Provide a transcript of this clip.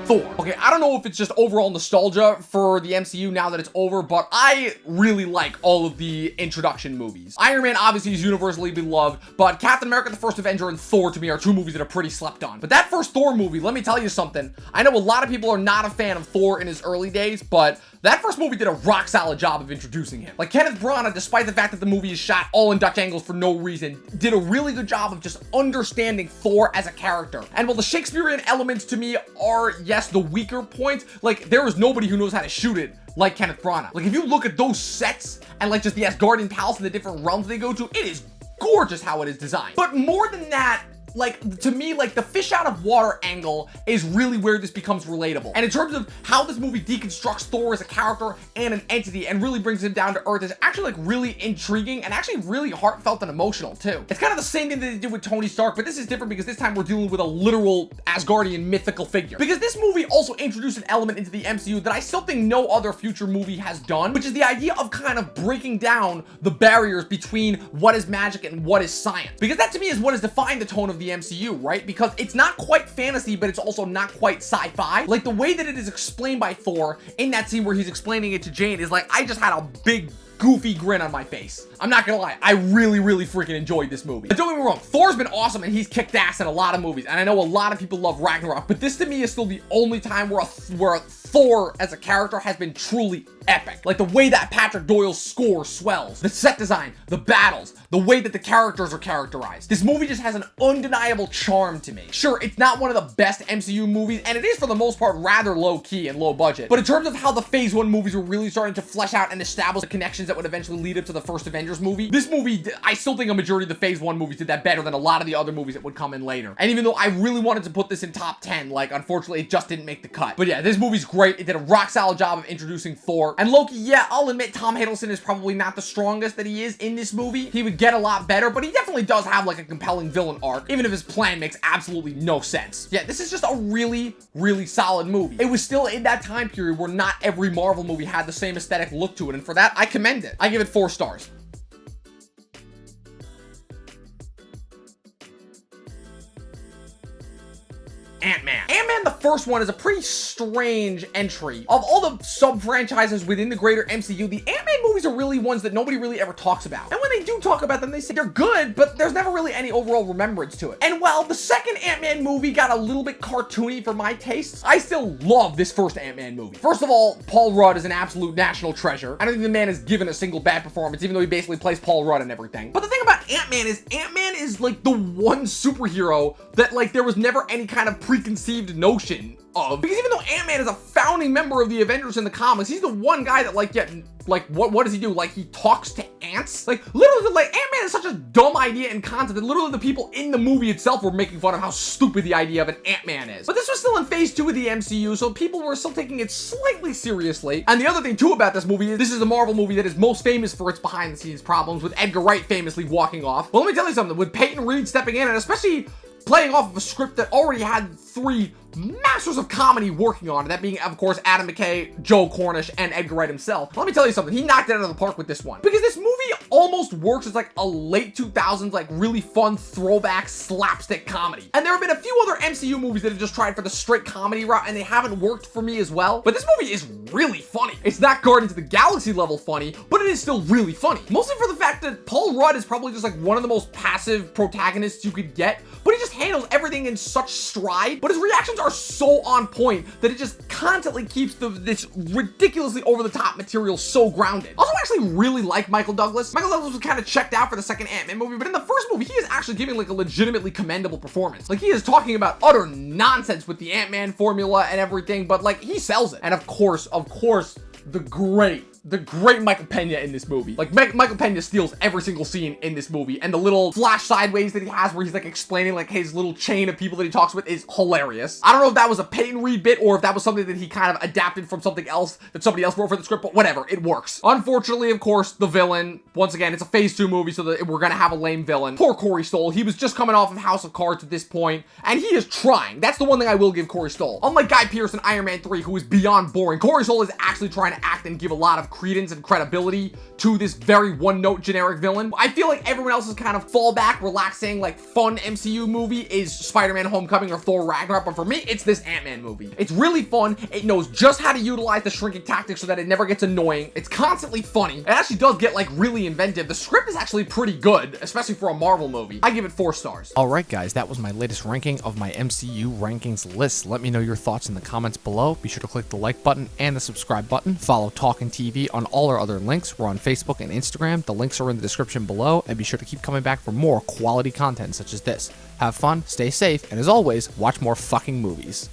Thor. Okay, I don't know if it's just overall nostalgia for the MCU now that it's over, but I really like all of the introduction movies. Iron Man obviously is universally beloved, but Captain America: The First Avenger and Thor to me are two movies that are pretty slept on. But that first Thor movie, let me tell you something. I know a lot of people are not a fan of Thor in his early days, but that first movie did a rock solid job of introducing him. Like, Kenneth Branagh, despite the fact that the movie is shot all in Dutch angles for no reason, did a really good job of just understanding Thor as a character. And while the Shakespearean elements to me are, yes, the weaker points, like, there is nobody who knows how to shoot it like Kenneth Branagh. Like, if you look at those sets and like just the Asgardian palace and the different realms they go to, it is gorgeous how it is designed. But more than that, like, to me, like, the fish out of water angle is really where this becomes relatable. And in terms of how this movie deconstructs Thor as a character and an entity and really brings him down to earth is actually, like, really intriguing and actually really heartfelt and emotional, too. It's kind of the same thing that they did with Tony Stark, but this is different because this time we're dealing with a literal Asgardian mythical figure. Because this movie also introduced an element into the MCU that I still think no other future movie has done, which is the idea of kind of breaking down the barriers between what is magic and what is science. Because that, to me, is what has defined the tone of the MCU, right? Because it's not quite fantasy, but it's also not quite sci-fi. Like, the way that it is explained by Thor in that scene where he's explaining it to Jane is like, I just had a big goofy grin on my face. I'm not gonna lie, I really freaking enjoyed this movie. And don't get me wrong, Thor's been awesome and he's kicked ass in a lot of movies, and I know a lot of people love Ragnarok, but this to me is still the only time where a Thor as a character has been truly epic. Like, the way that Patrick Doyle's score swells, the set design, the battles, the way that the characters are characterized. This movie just has an undeniable charm to me. Sure, it's not one of the best MCU movies, and it is for the most part rather low-key and low budget, but in terms of how the Phase 1 movies were really starting to flesh out and establish the connections that would eventually lead up to the first Avengers movie, this movie, I still think a majority of the Phase 1 movies did that better than a lot of the other movies that would come in later. And even though I really wanted to put this in top 10, like, unfortunately, it just didn't make the cut. But yeah, this movie's great. It did a rock-solid job of introducing Thor. And Loki, yeah, I'll admit Tom Hiddleston is probably not the strongest that he is in this movie. He would get a lot better, but he definitely does have, like, a compelling villain arc, even if his plan makes absolutely no sense. Yeah, this is just a really solid movie. It was still in that time period where not every Marvel movie had the same aesthetic look to it, and for that, I commend it. I give it 4 stars. Ant-Man. Ant-Man, the first one, is a pretty strange entry. Of all the sub-franchises within the greater MCU, the Ant-Man movies are really ones that nobody really ever talks about. And when they do talk about them, they say they're good, but there's never really any overall remembrance to it. And while the second Ant-Man movie got a little bit cartoony for my tastes, I still love this first Ant-Man movie. First of all, Paul Rudd is an absolute national treasure. I don't think the man has given a single bad performance, even though he basically plays Paul Rudd and everything. But the thing about Ant-Man is like the one superhero that, like, there was never any kind of preconceived notion of. Because even though Ant-Man is a founding member of the Avengers in the comics, he's the one guy that, like, what does he do? Like, he talks to ants? Like, literally, like, Ant-Man is such a dumb idea and concept that literally the people in the movie itself were making fun of how stupid the idea of an Ant-Man is. But this was still in Phase 2 of the MCU, so people were still taking it slightly seriously. And the other thing, too, about this movie is this is a Marvel movie that is most famous for its behind-the-scenes problems, with Edgar Wright famously walking off. Well, let me tell you something, with Peyton Reed stepping in, and especially playing off of a script that already had 3 masters of comedy working on it, that being, of course, Adam McKay, Joe Cornish, and Edgar Wright himself. Let me tell you something, he knocked it out of the park with this one. Because this movie almost works as like a late 2000s, like, really fun throwback slapstick comedy. And there have been a few other MCU movies that have just tried for the straight comedy route, and they haven't worked for me as well. But this movie is really funny. It's not Guardians of the Galaxy level funny, but it is still really funny. Mostly for the fact that Paul Rudd is probably just like one of the most passive protagonists you could get, but he just handles everything in such stride, but his reactions are so on point that it just constantly keeps this ridiculously over-the-top material so grounded. Also, I actually really like Michael Douglas. Michael Douglas was kind of checked out for the second Ant-Man movie, but in the first movie, he is actually giving, like, a legitimately commendable performance. Like, he is talking about utter nonsense with the Ant-Man formula and everything, but, like, he sells it. And of course, the great Michael Pena in this movie. Like, Michael Pena steals every single scene in this movie, and the little flash sideways that he has where he's, like, explaining, like, his little chain of people that he talks with is hilarious. I don't know if that was a Peyton Reed bit or if that was something that he kind of adapted from something else that somebody else wrote for the script, but whatever, it works. Unfortunately, of course, the villain, once again, it's a Phase 2 movie, so that we're gonna have a lame villain. Poor Corey Stoll. He was just coming off of House of Cards at this point, and he is trying. That's the one thing I will give Corey Stoll. Unlike Guy Pearce in Iron Man 3, who is beyond boring, Corey Stoll is actually trying to act and give a lot of of credence and credibility to this very one-note generic villain. I feel like everyone else's kind of fallback, relaxing, like fun MCU movie is Spider-Man Homecoming or Thor Ragnarok, but for me, it's this Ant-Man movie. It's really fun. It knows just how to utilize the shrinking tactic so that it never gets annoying. It's constantly funny. It actually does get like really inventive. The script is actually pretty good, especially for a Marvel movie. I give it 4 stars. Alright guys, that was my latest ranking of my MCU rankings list. Let me know your thoughts in the comments below. Be sure to click the like button and the subscribe button. Follow Talkin TV on all our other links. We're on Facebook and Instagram. The links are in the description below, and be sure to keep coming back for more quality content such as this. Have fun, stay safe, and as always, watch more fucking movies.